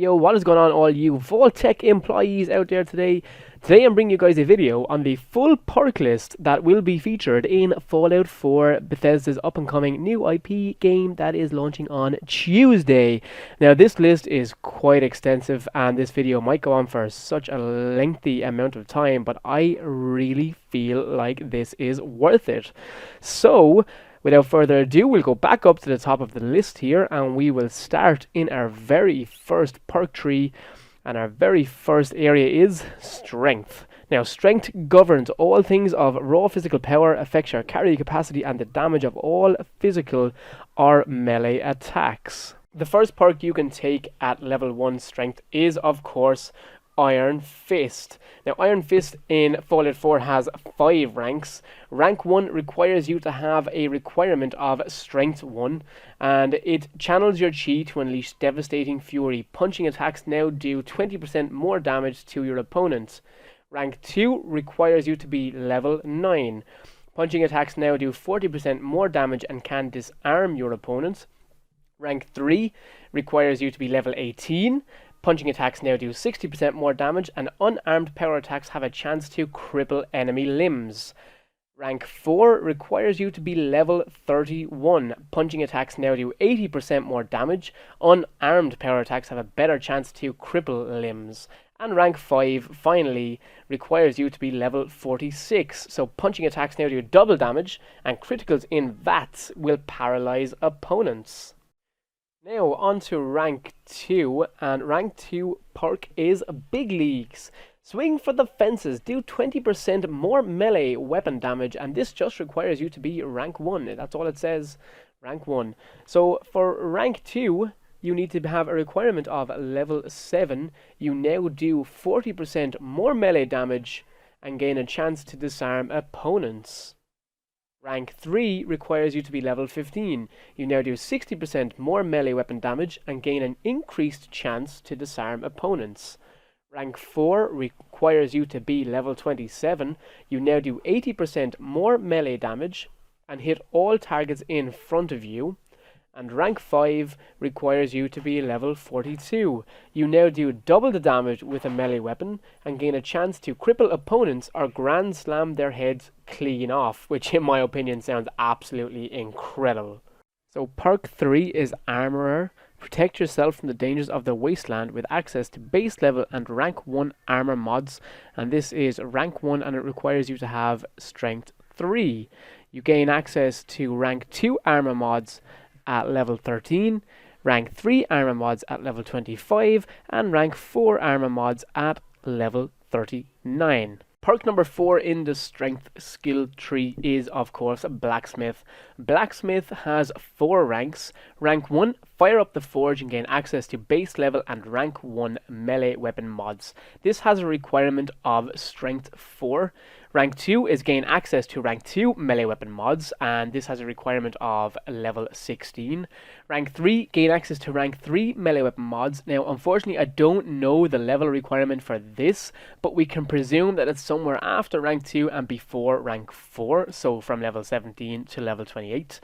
Yo, what is going on, all you Vault-Tec employees out there today? Today I'm bringing you guys a video on the full perk list that will be featured in Fallout 4, Bethesda's up-and-coming new IP game that is launching on Tuesday. Now, this list is quite extensive, and this video might go on for such a lengthy amount of time, but I really feel like this is worth it. So, without further ado, we'll go back up to the top of the list here, and we will start in our very first perk tree, and our very first area is Strength. Now, Strength governs all things of raw physical power, affects your carry capacity and the damage of all physical or melee attacks. The first perk you can take at level 1 Strength is, of course, Iron Fist. Now, Iron Fist in Fallout 4 has 5 ranks. Rank 1 requires you to have a requirement of Strength 1, and it channels your chi to unleash devastating fury. Punching attacks now do 20% more damage to your opponent. Rank 2 requires you to be level 9. Punching attacks now do 40% more damage and can disarm your opponent. Rank 3 requires you to be level 18. Punching attacks now do 60% more damage, and unarmed power attacks have a chance to cripple enemy limbs. Rank 4 requires you to be level 31. Punching attacks now do 80% more damage. Unarmed power attacks have a better chance to cripple limbs. And rank 5, finally, requires you to be level 46. So punching attacks now do double damage, and criticals in VATS will paralyze opponents. Now on to rank 2, and rank 2 perk is Big Leagues. Swing for the fences, do 20% more melee weapon damage, and this just requires you to be rank 1. That's all it says, rank 1. So for rank 2, you need to have a requirement of level 7. You now do 40% more melee damage and gain a chance to disarm opponents. Rank 3 requires you to be level 15. You now do 60% more melee weapon damage and gain an increased chance to disarm opponents. Rank 4 requires you to be level 27. You now do 80% more melee damage and hit all targets in front of you. And rank 5 requires you to be level 42. You now do double the damage with a melee weapon and gain a chance to cripple opponents or grand slam their heads clean off, which in my opinion sounds absolutely incredible. So perk 3 is Armorer. Protect yourself from the dangers of the wasteland with access to base level and rank 1 armor mods, and this is rank 1 and it requires you to have strength 3. You gain access to rank 2 armor mods at level 13, rank 3 armor mods at level 25, and rank 4 armor mods at level 39. Perk number 4 in the strength skill tree is, of course, Blacksmith. Blacksmith has 4 ranks. Rank 1, fire up the forge and gain access to base level and rank 1 melee weapon mods. This has a requirement of strength 4. Rank 2 is gain access to rank 2 melee weapon mods, and this has a requirement of level 16. Rank 3, gain access to rank 3 melee weapon mods. Now, unfortunately, I don't know the level requirement for this, but we can presume that it's somewhere after rank 2 and before rank 4, so from level 17 to level 28.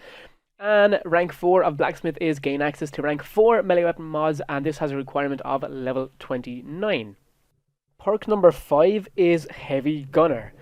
And rank 4 of Blacksmith is gain access to rank 4 melee weapon mods, and this has a requirement of level 29. Perk number 5 is Heavy Gunner.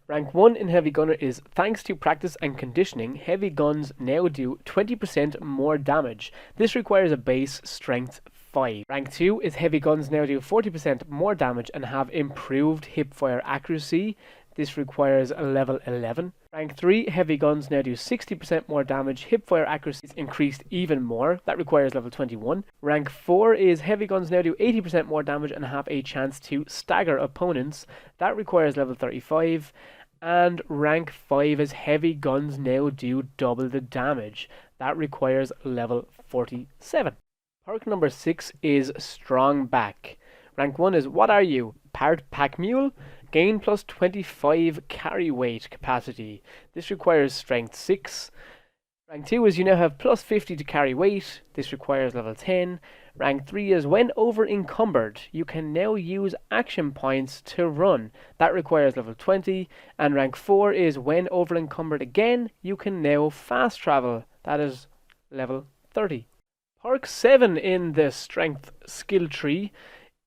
Rank 1 in Heavy Gunner is, thanks to practice and conditioning, heavy guns now do 20% more damage. This requires a base strength 5. Rank 2 is heavy guns now do 40% more damage and have improved hipfire accuracy. This requires a level 11. Rank 3, heavy guns now do 60% more damage. Hipfire accuracy is increased even more. That requires level 21. Rank 4 is heavy guns now do 80% more damage and have a chance to stagger opponents. That requires level 35. And rank 5 is heavy guns now do double the damage. That requires level 47. Perk number 6 is Strong Back. Rank 1 is, what are you? Part pack mule? Gain plus 25 carry weight capacity. This requires strength 6. Rank 2 is you now have plus 50 to carry weight. This requires level 10. Rank 3 is when over encumbered, you can now use action points to run. That requires level 20. And rank 4 is when over encumbered again, you can now fast travel. That is level 30. Perk 7 in the strength skill tree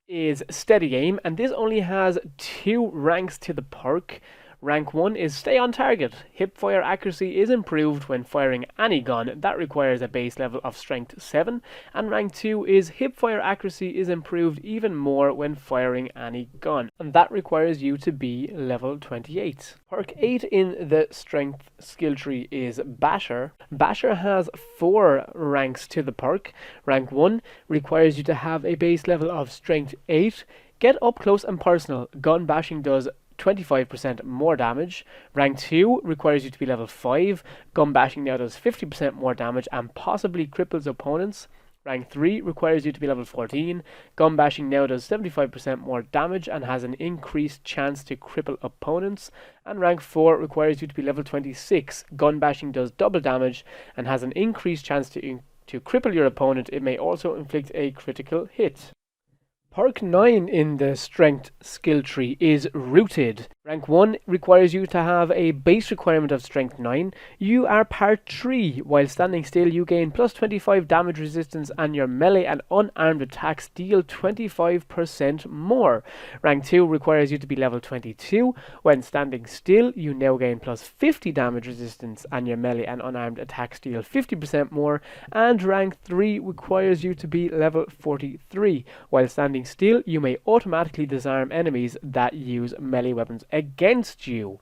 is Steady Aim, and this only has 2 ranks to the perk. Rank 1 is Stay on Target. Hipfire accuracy is improved when firing any gun. That requires a base level of Strength 7. And Rank 2 is Hipfire accuracy is improved even more when firing any gun. And that requires you to be level 28. Perk 8 in the Strength skill tree is Basher. Basher has 4 ranks to the perk. Rank 1 requires you to have a base level of Strength 8. Get up close and personal. Gun bashing does 25% more damage. Rank 2 requires you to be level 5. Gun bashing now does 50% more damage and possibly cripples opponents. Rank 3 requires you to be level 14. Gun bashing now does 75% more damage and has an increased chance to cripple opponents. And rank 4 requires you to be level 26. Gun bashing does double damage and has an increased chance to cripple your opponent. It may also inflict a critical hit. Perk 9 in the Strength skill tree is Rooted. Rank 1 requires you to have a base requirement of Strength 9. You are part 3. While standing still, you gain plus 25 damage resistance and your melee and unarmed attacks deal 25% more. Rank 2 requires you to be level 22. When standing still, you now gain plus 50 damage resistance and your melee and unarmed attacks deal 50% more. And rank 3 requires you to be level 43. While standing still, you may automatically disarm enemies that use melee weapons against you.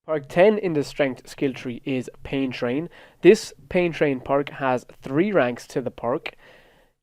Perk 10 in the Strength skill tree is Pain Train. This Pain Train perk has 3 ranks to the perk.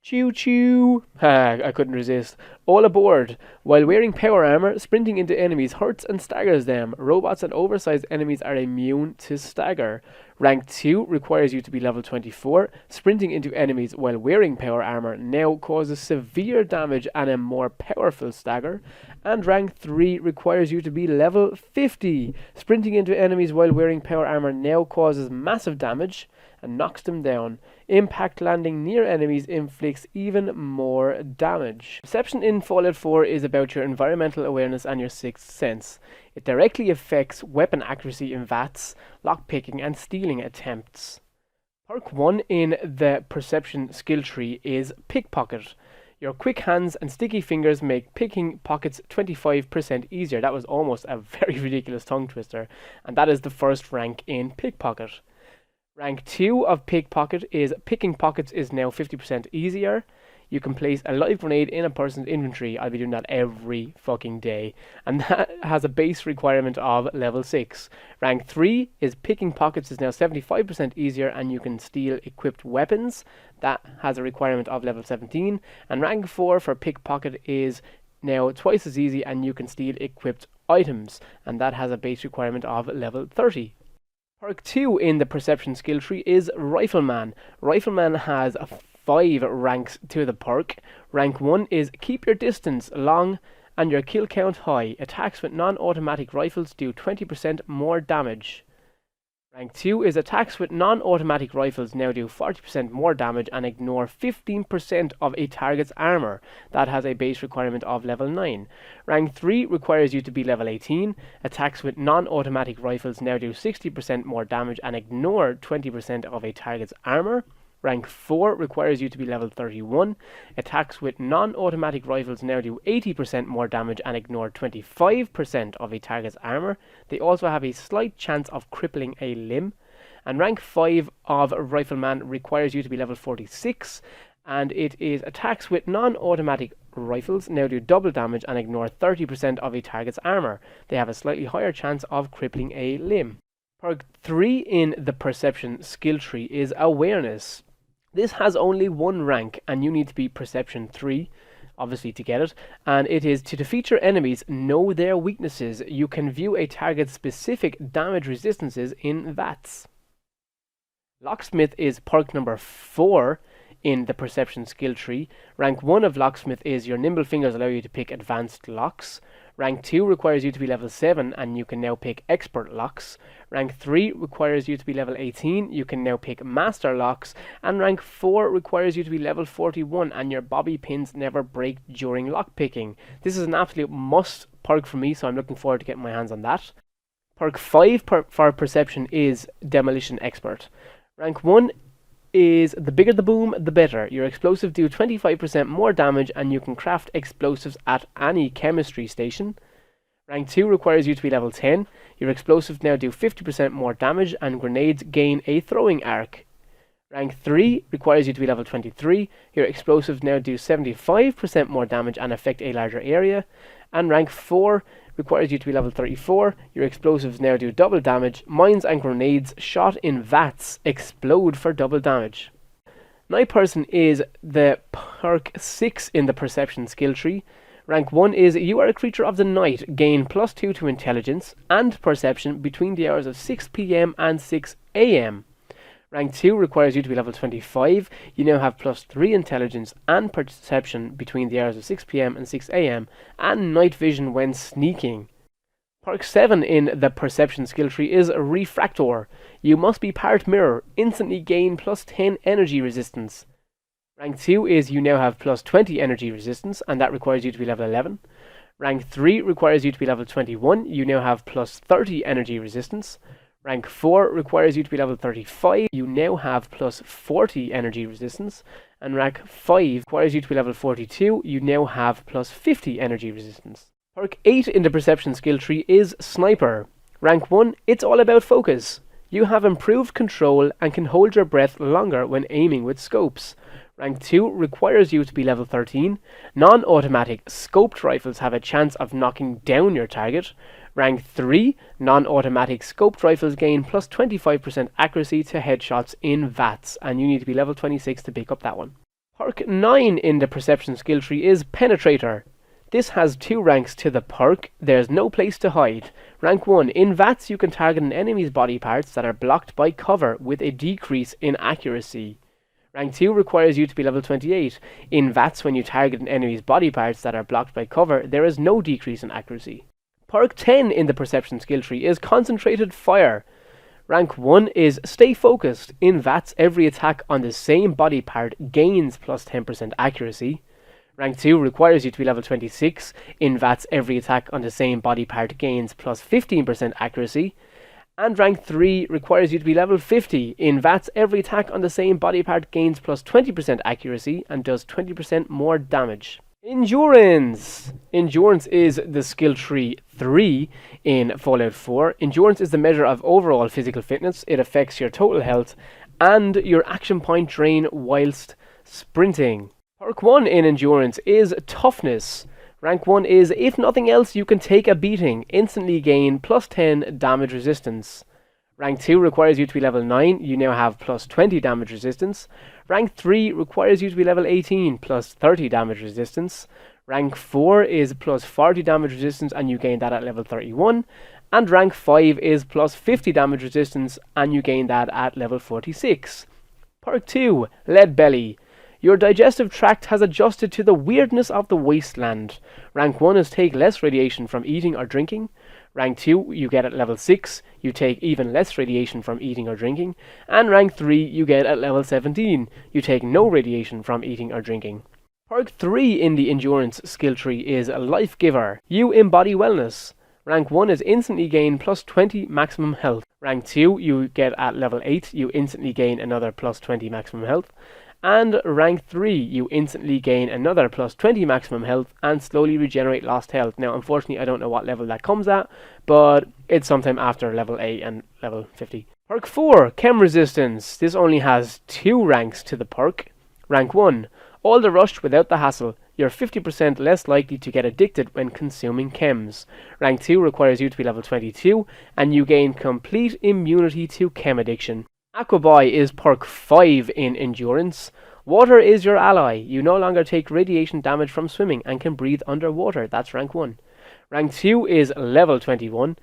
Choo choo! I couldn't resist. All aboard! While wearing power armor, sprinting into enemies hurts and staggers them. Robots and oversized enemies are immune to stagger. Rank 2 requires you to be level 24. Sprinting into enemies while wearing power armor now causes severe damage and a more powerful stagger. And rank 3 requires you to be level 50. Sprinting into enemies while wearing power armor now causes massive damage and knocks them down. Impact landing near enemies inflicts even more damage. Perception in Fallout 4 is about your environmental awareness and your sixth sense. It directly affects weapon accuracy in VATs, lockpicking and stealing attempts. Perk 1 in the Perception skill tree is Pickpocket. Your quick hands and sticky fingers make picking pockets 25% easier. That was almost a very ridiculous tongue twister. And that is the first rank in Pickpocket. Rank 2 of Pickpocket is Picking Pockets is now 50% easier. You can place a live grenade in a person's inventory. I'll be doing that every fucking day. And that has a base requirement of level 6. Rank 3 is Picking Pockets is now 75% easier and you can steal equipped weapons. That has a requirement of level 17. And rank 4 for Pickpocket is now twice as easy and you can steal equipped items. And that has a base requirement of level 30. Perk 2 in the Perception skill tree is Rifleman. Rifleman has 5 ranks to the perk. Rank 1 is Keep Your Distance Long and your kill count high. Attacks with non-automatic rifles do 20% more damage. Rank 2 is Attacks with non-automatic rifles now do 40% more damage and ignore 15% of a target's armor. That has a base requirement of level 9. Rank 3 requires you to be level 18. Attacks with non-automatic rifles now do 60% more damage and ignore 20% of a target's armor. Rank 4 requires you to be level 31. Attacks with non-automatic rifles now do 80% more damage and ignore 25% of a target's armor. They also have a slight chance of crippling a limb. And rank 5 of Rifleman requires you to be level 46. And it is attacks with non-automatic rifles now do double damage and ignore 30% of a target's armor. They have a slightly higher chance of crippling a limb. Perk 3 in the Perception skill tree is Awareness. This has only 1 rank and you need to be Perception 3, obviously, to get it. And it is to defeat your enemies, know their weaknesses. You can view a target's specific damage resistances in VATs. Locksmith is perk number 4 in the Perception skill tree. Rank 1 of Locksmith is your nimble fingers allow you to pick advanced locks. Rank 2 requires you to be level 7 and you can now pick expert locks. Rank 3 requires you to be level 18, you can now pick master locks. And rank 4 requires you to be level 41 and your bobby pins never break during lockpicking. This is an absolute must perk for me, so I'm looking forward to getting my hands on that. Perk 5 for Perception is Demolition Expert. Rank 1 is the bigger the boom, the better. Your explosives do 25% more damage and you can craft explosives at any chemistry station. Rank 2 requires you to be level 10. Your explosives now do 50% more damage and grenades gain a throwing arc. Rank 3 requires you to be level 23. Your explosives now do 75% more damage and affect a larger area. And rank 4 requires you to be level 34. Your explosives now do double damage. Mines and grenades shot in vats explode for double damage. Night Person is the perk 6 in the Perception skill tree. Rank 1 is you are a creature of the night, gain +2 to intelligence and perception between the hours of 6 PM and 6 AM. Rank 2 requires you to be level 25. You now have +3 intelligence and perception between the hours of 6 PM and 6 AM, and night vision when sneaking. Perk 7 in the Perception skill tree is Refractor. You must be part mirror, instantly gain +10 energy resistance. Rank 2 is you now have +20 energy resistance, and that requires you to be level 11. Rank 3 requires you to be level 21. You now have +30 energy resistance. Rank 4 requires you to be level 35. You now have +40 energy resistance. And rank 5 requires you to be level 42. You now have +50 energy resistance. Perk 8 in the Perception skill tree is Sniper. Rank 1, it's all about focus. You have improved control and can hold your breath longer when aiming with scopes. Rank 2 requires you to be level 13. Non-automatic scoped rifles have a chance of knocking down your target. Rank 3, non-automatic scoped rifles gain +25% accuracy to headshots in VATS, and you need to be level 26 to pick up that one. Perk 9 in the Perception skill tree is Penetrator. This has 2 ranks to the perk. There's no place to hide. Rank 1, in VATS you can target an enemy's body parts that are blocked by cover with a decrease in accuracy. Rank 2 requires you to be level 28. In VATS, when you target an enemy's body parts that are blocked by cover, there is no decrease in accuracy. Perk 10 in the Perception skill tree is Concentrated Fire. Rank 1 is Stay Focused. In VATS, every attack on the same body part gains +10% accuracy. Rank 2 requires you to be level 26. In VATS, every attack on the same body part gains +15% accuracy. And rank 3 requires you to be level 50. In VATS, every attack on the same body part gains +20% accuracy and does 20% more damage. Endurance! Endurance is the skill tree 3 in Fallout 4. Endurance is the measure of overall physical fitness. It affects your total health and your action point drain whilst sprinting. Perk 1 in Endurance is Toughness. Rank 1 is, if nothing else, you can take a beating, instantly gain +10 damage resistance. Rank 2 requires you to be level 9, you now have +20 damage resistance. Rank 3 requires you to be level 18, +30 damage resistance. Rank 4 is +40 damage resistance and you gain that at level 31. And rank 5 is +50 damage resistance and you gain that at level 46. Perk 2, Lead Belly. Your digestive tract has adjusted to the weirdness of the wasteland. Rank 1 is take less radiation from eating or drinking. Rank 2 you get at level 6, you take even less radiation from eating or drinking. And rank 3 you get at level 17, you take no radiation from eating or drinking. Perk 3 in the Endurance skill tree is Life Giver. You embody wellness. Rank 1 is instantly gain +20 maximum health. Rank 2 you get at level 8, you instantly gain another +20 maximum health. And rank 3, you instantly gain another +20 maximum health and slowly regenerate lost health. Now, unfortunately, I don't know what level that comes at, but it's sometime after level A and level 50. Perk 4, Chem Resistance. This only has 2 ranks to the perk. Rank 1, all the rush without the hassle. You're 50% less likely to get addicted when consuming chems. Rank 2 requires you to be level 22, and you gain complete immunity to chem addiction. Aquaboy is perk 5 in Endurance. Water is your ally. You no longer take radiation damage from swimming and can breathe underwater. That's rank 1. Rank 2 is level 21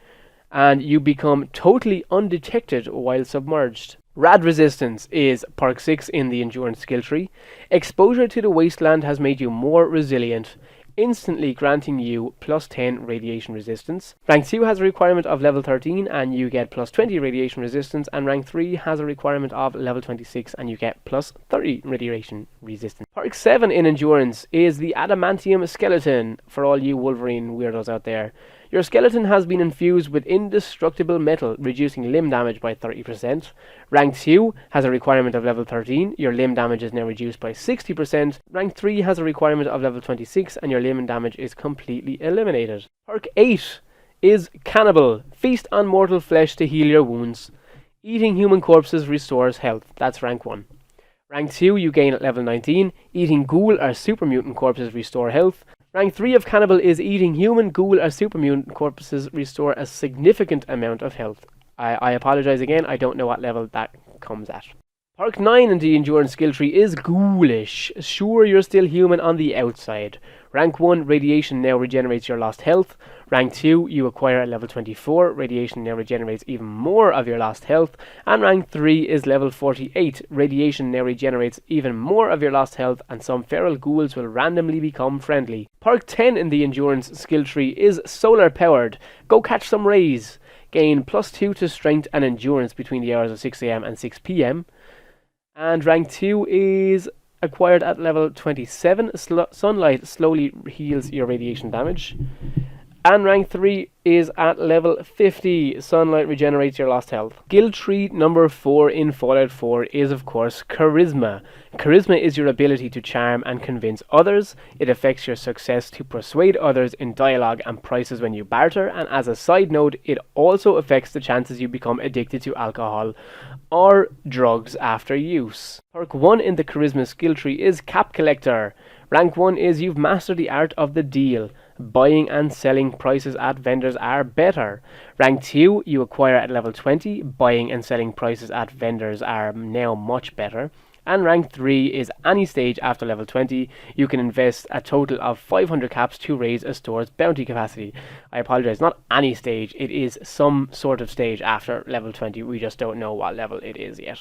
and you become totally undetected while submerged. Rad Resistance is perk 6 in the Endurance skill tree. Exposure to the wasteland has made you more resilient. instantly granting you plus 10 radiation resistance. Rank 2 has a requirement of level 13 and you get plus 20 radiation resistance, and rank 3 has a requirement of level 26 and you get plus 30 radiation resistance. Perk 7 in endurance is the adamantium skeleton for all you Wolverine weirdos out there. Your skeleton has been infused with indestructible metal, reducing limb damage by 30%. Rank 2 has a requirement of level 13, your limb damage is now reduced by 60%. Rank 3 has a requirement of level 26 and your limb damage is completely eliminated. Perk 8 is Cannibal. Feast on mortal flesh to heal your wounds. Eating human corpses restores health. That's rank 1. Rank 2 you gain at level 19. Eating ghoul or super mutant corpses restore health. Rank 3 of Cannibal is eating human, ghoul or super mutant corpses restore a significant amount of health. I apologise again, I don't know what level that comes at. Perk 9 in the endurance skill tree is Ghoulish. Sure, you're still human on the outside. Rank 1, radiation now regenerates your lost health. Rank 2, you acquire at level 24. Radiation now regenerates even more of your lost health. And rank 3 is level 48. Radiation now regenerates even more of your lost health, and some feral ghouls will randomly become friendly. Perk 10 in the endurance skill tree is solar powered. Go catch some rays. Gain plus 2 to strength and endurance between the hours of 6 AM and 6 PM. And rank 2 is acquired at level 27. Sunlight slowly heals your radiation damage. And rank 3 is at level 50. Sunlight regenerates your lost health. Skill tree number 4 in Fallout 4 is, of course, Charisma. Charisma is your ability to charm and convince others. It affects your success to persuade others in dialogue and prices when you barter. And as a side note, it also affects the chances you become addicted to alcohol or drugs after use. Perk 1 in the Charisma skill tree is Cap Collector. Rank 1 is you've mastered the art of the deal. Buying and selling prices at vendors are better. Rank 2 you acquire at level 20. Buying and selling prices at vendors are now much better. And rank 3 is any stage after level 20. You can invest a total of 500 caps to raise a store's bounty capacity. I apologise, not any stage, it is some sort of stage after level 20. We just don't know what level it is yet.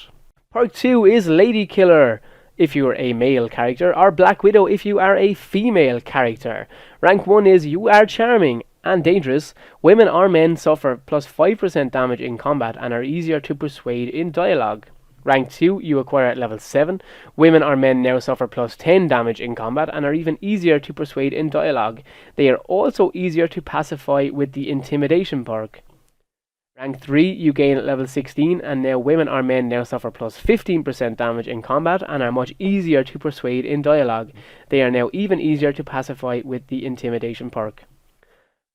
Perk 2 is Lady Killer if you are a male character, or Black Widow if you are a female character. Rank 1 is you are charming and dangerous. Women or men suffer plus 5% damage in combat and are easier to persuade in dialogue. Rank 2 you acquire at level 7. Women or men now suffer plus 10 damage in combat and are even easier to persuade in dialogue. They are also easier to pacify with the intimidation perk. Rank 3 you gain at level 16, and now women or men now suffer plus 15% damage in combat and are much easier to persuade in dialogue. They are now even easier to pacify with the intimidation perk.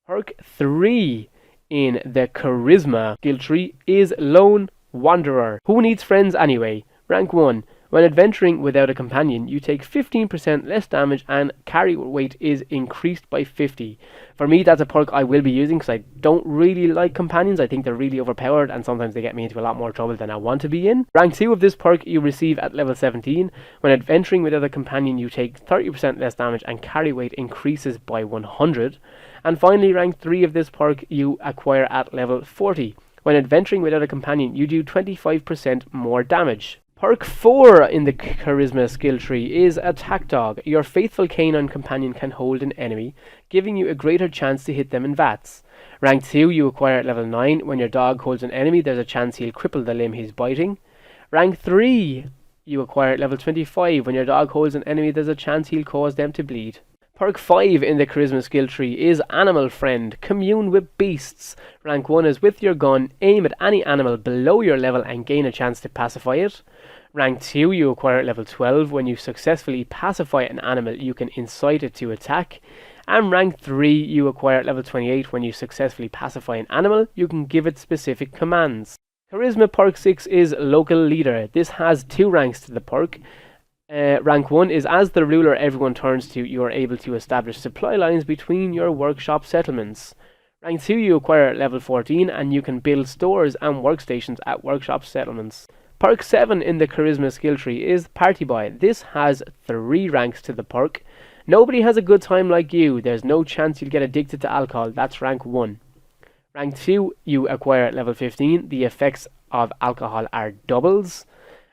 Perk 3 in the Charisma skill tree is Lone Wanderer. Who needs friends anyway? Rank 1. When adventuring without a companion, you take 15% less damage and carry weight is increased by 50. For me, that's a perk I will be using because I don't really like companions. I think they're really overpowered and sometimes they get me into a lot more trouble than I want to be in. Rank 2 of this perk you receive at level 17. When adventuring without a companion, you take 30% less damage and carry weight increases by 100. And finally, rank 3 of this perk you acquire at level 40. When adventuring without a companion, you do 25% more damage. Perk 4 in the Charisma skill tree is Attack Dog. Your faithful canine companion can hold an enemy, giving you a greater chance to hit them in VATS. Rank 2 you acquire at level 9. When your dog holds an enemy, there's a chance he'll cripple the limb he's biting. Rank 3 you acquire at level 25. When your dog holds an enemy, there's a chance he'll cause them to bleed. Perk 5 in the Charisma skill tree is Animal Friend. Commune with beasts. Rank 1 is with your gun, aim at any animal below your level and gain a chance to pacify it. Rank 2 you acquire at level 12. When you successfully pacify an animal, you can incite it to attack. And rank 3 you acquire at level 28. When you successfully pacify an animal, you can give it specific commands. Charisma perk 6 is Local Leader. This has 2 ranks to the perk. Rank 1 is as the ruler everyone turns to, you are able to establish supply lines between your workshop settlements. Rank 2 you acquire at level 14 and you can build stores and workstations at workshop settlements. Perk 7 in the Charisma skill tree is Party Boy. This has 3 ranks to the perk. Nobody has a good time like you. There's no chance you'll get addicted to alcohol. That's rank 1. Rank 2 you acquire at level 15. The effects of alcohol are doubles.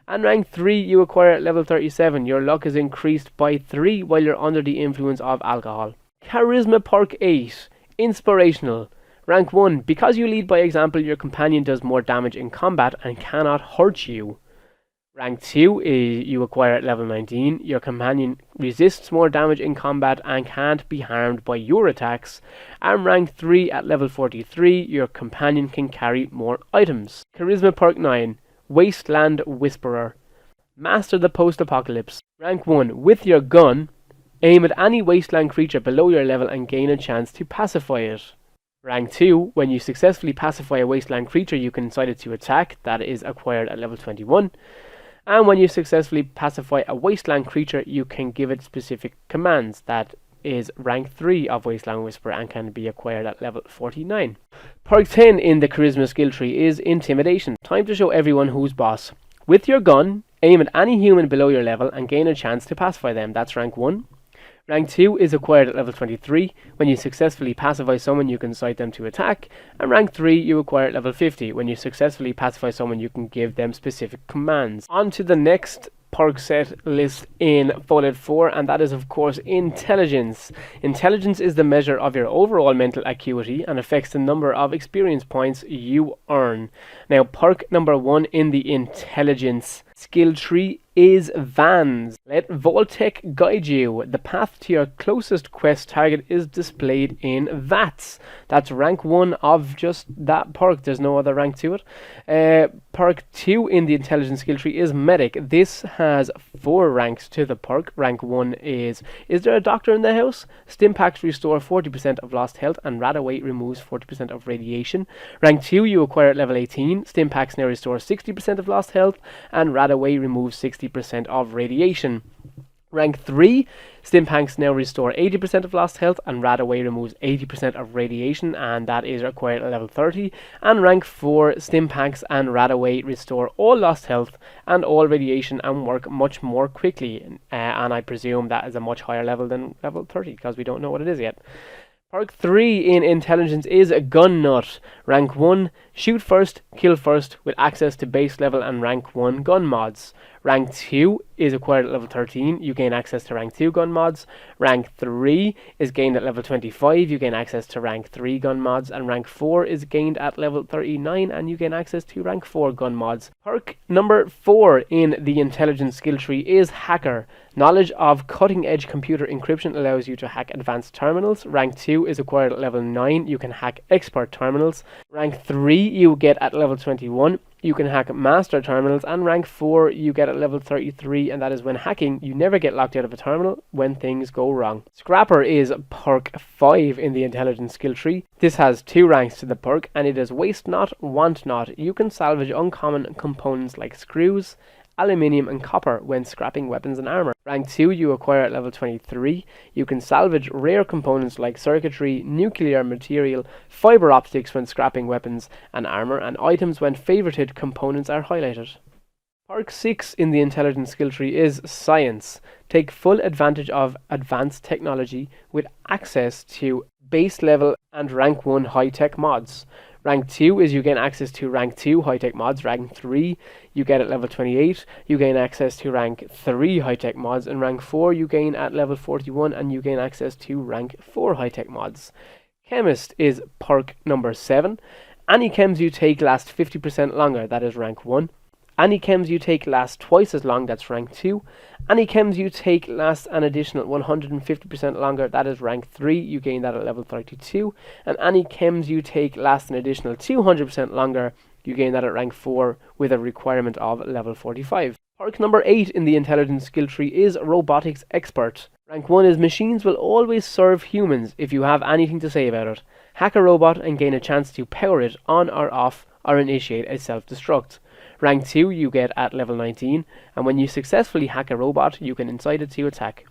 And rank 3 you acquire at level 37. Your luck is increased by 3 while you're under the influence of alcohol. Charisma Perk 8, Inspirational. Rank 1, because you lead by example, your companion does more damage in combat and cannot hurt you. Rank 2 is you acquire at level 19. Your companion resists more damage in combat and can't be harmed by your attacks. And rank 3 at level 43, your companion can carry more items. Charisma Perk 9, Wasteland Whisperer. Master the Post-Apocalypse. Rank 1, with your gun, aim at any wasteland creature below your level and gain a chance to pacify it. Rank 2, when you successfully pacify a wasteland creature, you can incite it to attack. That is acquired at level 21. And when you successfully pacify a wasteland creature, you can give it specific commands. That is rank 3 of Wasteland Whisperer and can be acquired at level 49. Perk 10 in the Charisma skill tree is Intimidation. Time to show everyone who's boss. With your gun, aim at any human below your level and gain a chance to pacify them. That's rank 1. Rank 2 is acquired at level 23. When you successfully pacify someone, you can incite them to attack. And rank 3 you acquire at level 50. When you successfully pacify someone, you can give them specific commands. On to the next perk set list in Fallout 4, and that is of course Intelligence. Intelligence is the measure of your overall mental acuity and affects the number of experience points you earn. Now, perk number 1 in the Intelligence skill tree is Vans. Let Vault-Tec guide you. The path to your closest quest target is displayed in VATS. That's rank 1 of just that perk. There's no other rank to it. Perk 2 in the Intelligence skill tree is Medic. This has 4 ranks to the perk. Rank 1 is there a doctor in the house? Stimpaks restore 40% of lost health and Radaway removes 40% of radiation. Rank 2 you acquire at level 18. Stimpaks now restore 60% of lost health and Radaway removes 60% of radiation. Rank 3, Stimpaks now restore 80% of lost health and Radaway removes 80% of radiation, and that is acquired at level 30. And rank 4, Stimpaks and Radaway restore all lost health and all radiation and work much more quickly. And I presume that is a much higher level than level 30 because we don't know what it is yet. Perk 3 in Intelligence is Gun Nut. Rank 1, shoot first, kill first with access to base level and rank 1 gun mods. Rank 2 is acquired at level 13. You gain access to rank 2 gun mods. Rank 3 is gained at level 25. You gain access to rank 3 gun mods. And rank 4 is gained at level 39 and you gain access to rank 4 gun mods. Perk number 4 in the Intelligence skill tree is Hacker. Knowledge of cutting-edge computer encryption allows you to hack advanced terminals. Rank 2 is acquired at level 9. You can hack expert terminals. Rank 3 you get at level 21. You can hack master terminals, and rank 4 you get at level 33, and that is when hacking, you never get locked out of a terminal when things go wrong. Scrapper is perk 5 in the Intelligence skill tree. This has 2 ranks to the perk, and it is Waste Not, Want Not. You can salvage uncommon components like screws, aluminium and copper when scrapping weapons and armor. Rank 2 you acquire at level 23. You can salvage rare components like circuitry, nuclear material, fiber optics when scrapping weapons and armor, and items when favorited components are highlighted. Perk 6 in the Intelligence skill tree is Science. Take full advantage of advanced technology with access to base level and rank 1 high-tech mods. Rank 2 is you gain access to rank 2 high-tech mods. Rank 3 you get at level 28. You gain access to rank 3 high-tech mods. And rank 4 you gain at level 41 and you gain access to rank 4 high-tech mods. Chemist is perk number 7. Any chems you take last 50% longer. That is rank 1. Any chems you take last twice as long, that's rank 2. Any chems you take last an additional 150% longer, that is rank 3, you gain that at level 32. And any chems you take last an additional 200% longer, you gain that at rank 4 with a requirement of level 45. Perk number 8 in the Intelligence skill tree is Robotics Expert. Rank 1 is Machines will always serve humans if you have anything to say about it. Hack a robot and gain a chance to power it on or off or initiate a self-destruct. Rank 2 you get at level 19, and when you successfully hack a robot, you can incite it to attack.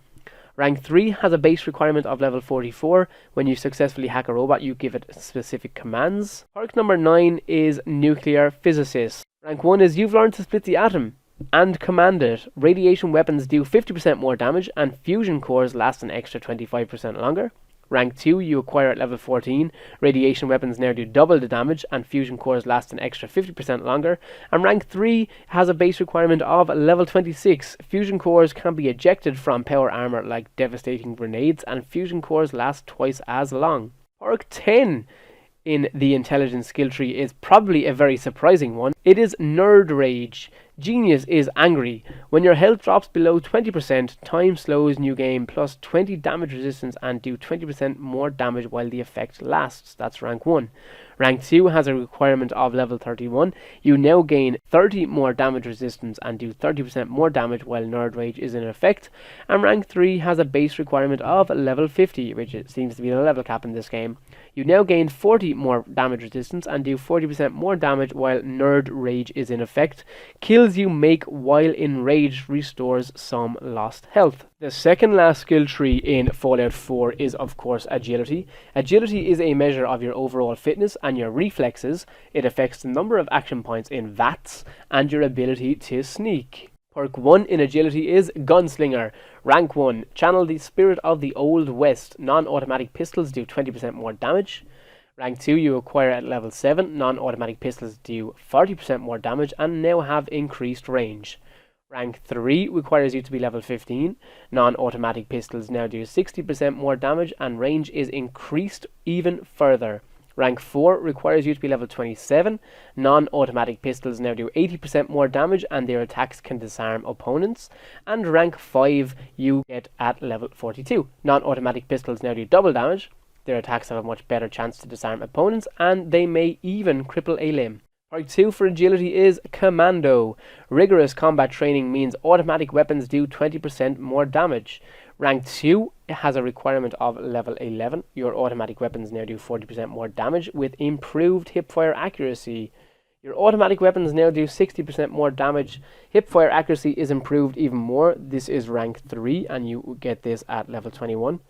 Rank 3 has a base requirement of level 44. When you successfully hack a robot, you give it specific commands. Perk number 9 is Nuclear Physicist. Rank 1 is you've learned to split the atom and command it. Radiation weapons do 50% more damage, and fusion cores last an extra 25% longer. Rank 2 you acquire at level 14. Radiation weapons now do double the damage, and fusion cores last an extra 50% longer. And rank 3 has a base requirement of level 26. Fusion cores can be ejected from power armor like devastating grenades, and fusion cores last twice as long. Perk 10 in the intelligence skill tree is probably a very surprising one. It is Nerd Rage. Genius is angry. When your health drops below 20%, time slows new game plus 20 damage resistance and do 20% more damage while the effect lasts. That's rank 1. Rank 2 has a requirement of level 31. You now gain 30 more damage resistance and do 30% more damage while Nerd Rage is in effect. And rank 3 has a base requirement of level 50, which seems to be the level cap in this game. You now gain 40 more damage resistance and do 40% more damage while Nerd Rage is in effect. Kills you make while enraged restores some lost health. The second last skill tree in Fallout 4 is of course Agility. Agility is a measure of your overall fitness and your reflexes. It affects the number of action points in VATS and your ability to sneak. Perk 1 in Agility is Gunslinger. Rank 1, channel the spirit of the Old West. Non-automatic pistols do 20% more damage. Rank 2 you acquire at level 7. Non-automatic pistols do 40% more damage and now have increased range. Rank 3 requires you to be level 15. Non-automatic pistols now do 60% more damage and range is increased even further. Rank 4 requires you to be level 27. Non-automatic pistols now do 80% more damage and their attacks can disarm opponents. And rank 5 you get at level 42. Non-automatic pistols now do double damage. Their attacks have a much better chance to disarm opponents and they may even cripple a limb. Perk 2 for Agility is Commando. Rigorous combat training means automatic weapons do 20% more damage. Rank 2 has a requirement of level 11. Your automatic weapons now do 40% more damage with improved hipfire accuracy. Your automatic weapons now do 60% more damage. Hipfire accuracy is improved even more. This is rank 3 and you get this at level 21.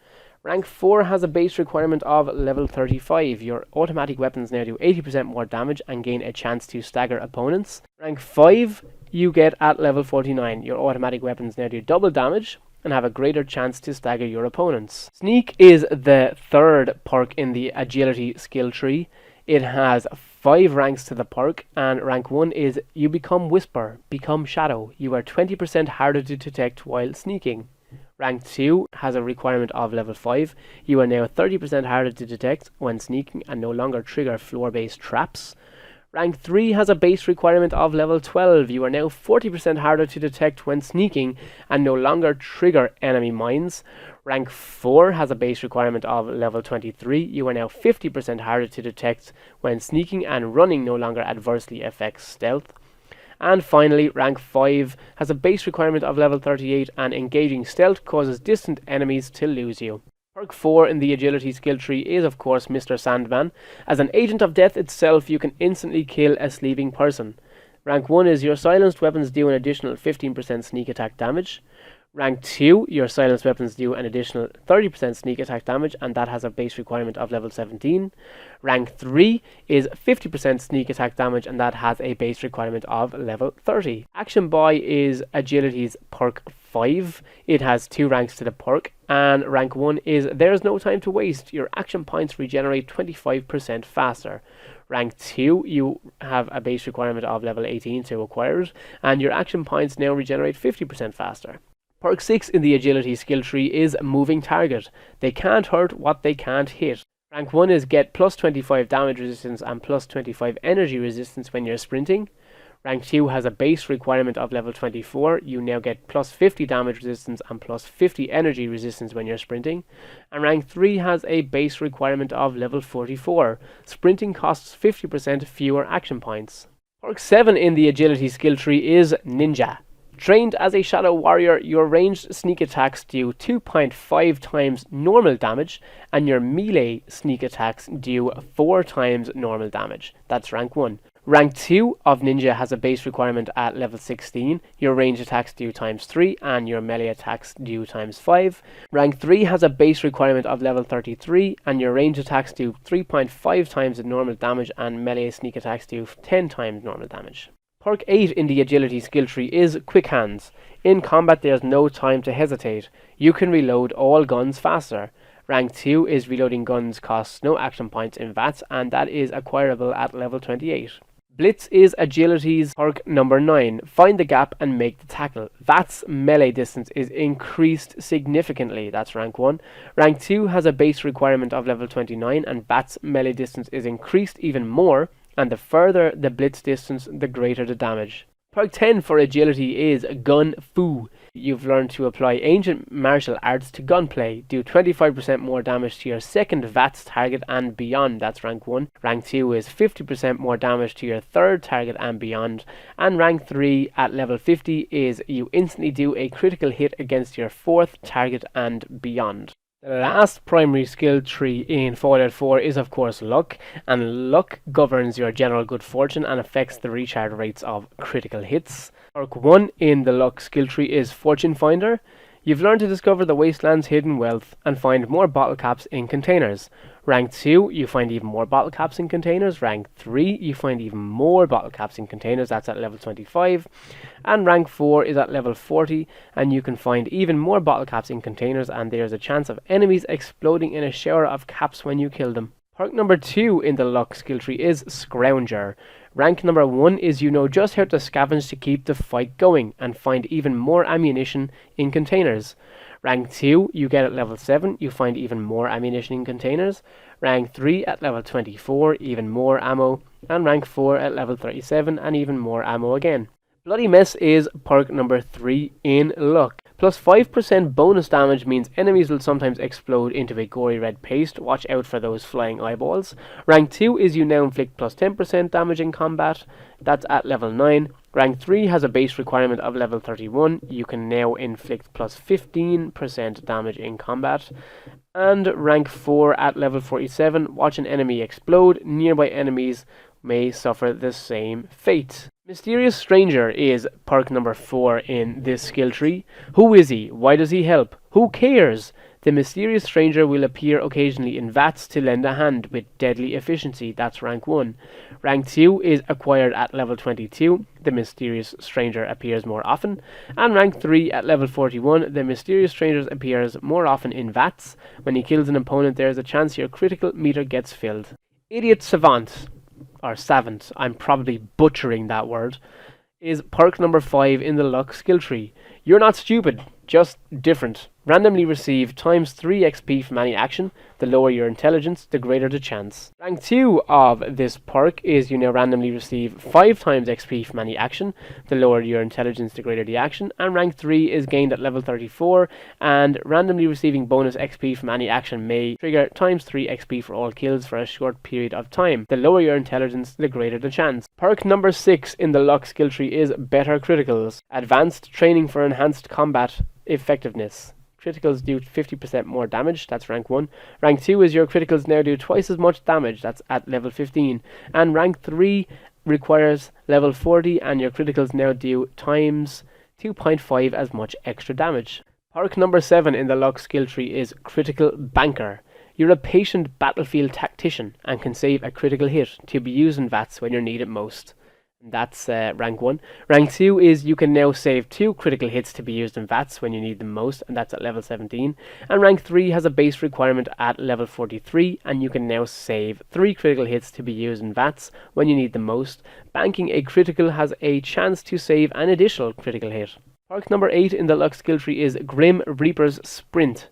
Rank 4 has a base requirement of level 35. Your automatic weapons now do 80% more damage and gain a chance to stagger opponents. Rank 5 you get at level 49. Your automatic weapons now do double damage and have a greater chance to stagger your opponents. Sneak is the third perk in the Agility skill tree. It has 5 ranks to the perk, and rank 1 is you become Whisper, become Shadow. You are 20% harder to detect while sneaking. Rank 2 has a requirement of level 5. You are now 30% harder to detect when sneaking and no longer trigger floor-based traps. Rank 3 has a base requirement of level 12. You are now 40% harder to detect when sneaking and no longer trigger enemy mines. Rank 4 has a base requirement of level 23. You are now 50% harder to detect when sneaking and running no longer adversely affects stealth. And finally, rank 5 has a base requirement of level 38 and engaging stealth causes distant enemies to lose you. Perk 4 in the Agility skill tree is of course Mr. Sandman. As an agent of death itself, you can instantly kill a sleeping person. Rank 1 is your silenced weapons do an additional 15% sneak attack damage. Rank 2, your silenced weapons do an additional 30% sneak attack damage and that has a base requirement of level 17. Rank 3 is 50% sneak attack damage and that has a base requirement of level 30. Action Buy is Agility's perk 5. It has 2 ranks to the perk and rank 1 is There's No Time to Waste. Your action points regenerate 25% faster. Rank 2, you have a base requirement of level 18 to acquire it and your action points now regenerate 50% faster. Perk 6 in the Agility skill tree is Moving Target. They can't hurt what they can't hit. Rank 1 is get plus 25 damage resistance and plus 25 energy resistance when you're sprinting. Rank 2 has a base requirement of level 24. You now get plus 50 damage resistance and plus 50 energy resistance when you're sprinting. And rank 3 has a base requirement of level 44. Sprinting costs 50% fewer action points. Perk 7 in the Agility skill tree is Ninja. Trained as a Shadow Warrior, your ranged sneak attacks do 2.5 times normal damage and your melee sneak attacks do 4 times normal damage. That's rank 1. Rank 2 of Ninja has a base requirement at level 16. Your range attacks do times 3 and your melee attacks do times 5. Rank 3 has a base requirement of level 33 and your range attacks do 3.5 times the normal damage and melee sneak attacks do 10 times normal damage. Perk 8 in the Agility skill tree is Quick Hands. In combat there's no time to hesitate. You can reload all guns faster. Rank 2 is reloading guns costs no action points in VATS, and that is acquirable at level 28. Blitz is agility's perk number 9. Find the gap and make the tackle. VATS melee distance is increased significantly. That's rank 1. Rank 2 has a base requirement of level 29, and VATS melee distance is increased even more, and the further the blitz distance, the greater the damage. Perk 10 for agility is Gun Fu. You've learned to apply ancient martial arts to gunplay. Do 25% more damage to your second VATS target and beyond. That's rank 1. Rank 2 is 50% more damage to your third target and beyond. And rank 3 at level 50 is you instantly do a critical hit against your fourth target and beyond. The last primary skill tree in Fallout 4 is of course luck, and luck governs your general good fortune and affects the recharge rates of critical hits. Perk 1 in the luck skill tree is Fortune Finder. You've learned to discover the wasteland's hidden wealth and find more bottle caps in containers. Rank 2, you find even more bottle caps in containers. Rank 3, you find even more bottle caps in containers. That's at level 25. And rank 4 is at level 40, and you can find even more bottle caps in containers, and there's a chance of enemies exploding in a shower of caps when you kill them. Perk number 2 in the luck skill tree is Scrounger. Rank number 1 is you know just how to scavenge to keep the fight going and find even more ammunition in containers. Rank 2 you get at level 7, you find even more ammunition in containers. Rank 3 at level 24, even more ammo. And rank 4 at level 37 and even more ammo again. Bloody Mess is perk number 3 in luck. Plus 5% bonus damage means enemies will sometimes explode into a gory red paste. Watch out for those flying eyeballs. Rank 2 is you now inflict plus 10% damage in combat. That's at level 9. Rank 3 has a base requirement of level 31. You can now inflict plus 15% damage in combat. And rank 4 at level 47. Watch an enemy explode. Nearby enemies may suffer the same fate. Mysterious Stranger is perk number 4 in this skill tree. Who is he? Why does he help? Who cares? The Mysterious Stranger will appear occasionally in VATS to lend a hand with deadly efficiency. That's rank 1. Rank 2 is acquired at level 22. The Mysterious Stranger appears more often. And rank 3 at level 41. The Mysterious Stranger appears more often in VATS. When he kills an opponent, there is a chance your critical meter gets filled. Idiot Savant, or Savant, I'm probably butchering that word, is perk number 5 in the luck skill tree. You're not stupid, just different. Randomly receive times 3 XP from any action. The lower your intelligence, the greater the chance. Rank 2 of this perk is you now randomly receive 5 times XP from any action. The lower your intelligence, the greater the action. And rank 3 is gained at level 34, and randomly receiving bonus XP from any action may trigger times 3 XP for all kills for a short period of time. The lower your intelligence, the greater the chance. Perk number 6 in the luck skill tree is Better Criticals. Advanced training for enhanced combat effectiveness. Criticals do 50% more damage, that's rank 1. Rank 2 is your criticals now do twice as much damage, that's at level 15. And rank 3 requires level 40, and your criticals now do times 2.5 as much extra damage. Perk number 7 in the luck skill tree is Critical Banker. You're a patient battlefield tactician and can save a critical hit to be used in VATS when you're needed most. That's rank 1. Rank 2 is you can now save 2 critical hits to be used in VATS when you need them most, and that's at level 17. And rank 3 has a base requirement at level 43, and you can now save 3 critical hits to be used in VATS when you need them most. Banking a critical has a chance to save an additional critical hit. Perk number 8 in the luck skill tree is Grim Reaper's Sprint.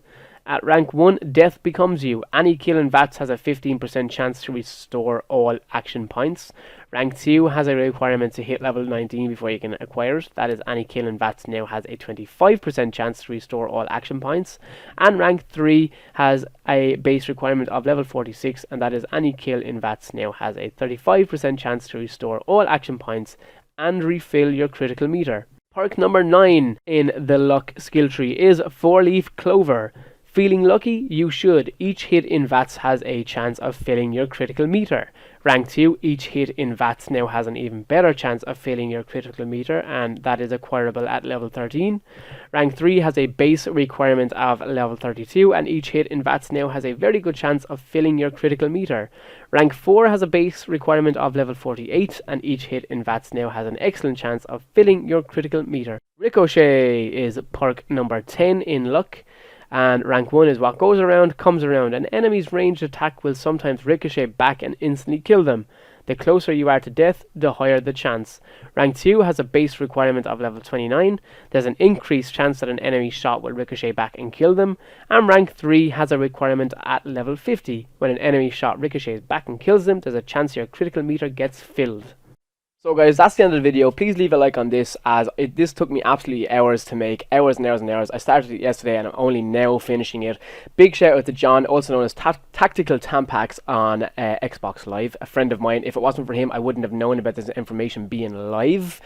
At rank 1, Death Becomes You. Any kill in VATS has a 15% chance to restore all action points. Rank 2 has a requirement to hit level 19 before you can acquire it. That is, any kill in VATS now has a 25% chance to restore all action points. And rank 3 has a base requirement of level 46, and that is, any kill in VATS now has a 35% chance to restore all action points and refill your critical meter. Perk number 9 in the luck skill tree is 4-Leaf Clover. Feeling lucky? You should. Each hit in VATS has a chance of filling your critical meter. Rank 2, each hit in VATS now has an even better chance of filling your critical meter, and that is acquirable at level 13. Rank 3 has a base requirement of level 32, and each hit in VATS now has a very good chance of filling your critical meter. Rank 4 has a base requirement of level 48, and each hit in VATS now has an excellent chance of filling your critical meter. Ricochet is perk number 10 in luck. And rank 1 is what goes around comes around. An enemy's ranged attack will sometimes ricochet back and instantly kill them. The closer you are to death, the higher the chance. Rank 2 has a base requirement of level 29. There's an increased chance that an enemy shot will ricochet back and kill them. And rank 3 has a requirement at level 50. When an enemy shot ricochets back and kills them, there's a chance your critical meter gets filled. So guys, that's the end of the video. Please leave a like on this, as this took me absolutely hours to make, hours and hours and hours. I started it yesterday and I'm only now finishing it. Big shout out to John, also known as Tactical Tampax on Xbox Live, a friend of mine. If it wasn't for him, I wouldn't have known about this information being live.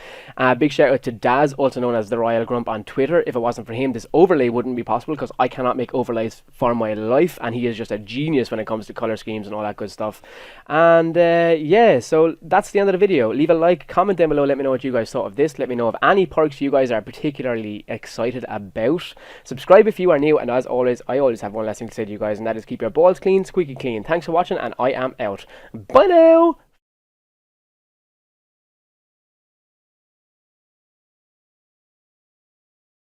Big shout out to Daz, also known as the Royal Grump on Twitter. If it wasn't for him, this overlay wouldn't be possible, because I cannot make overlays for my life, and he is just a genius when it comes to color schemes and all that good stuff. And yeah, so that's the end of the video. Leave a like, comment down below, let me know what you guys thought of this. Let me know of any perks you guys are particularly excited about. Subscribe if you are new, and as always, I always have one last thing to say to you guys, and that is keep your balls clean, squeaky clean. Thanks for watching, and I am out. Bye now.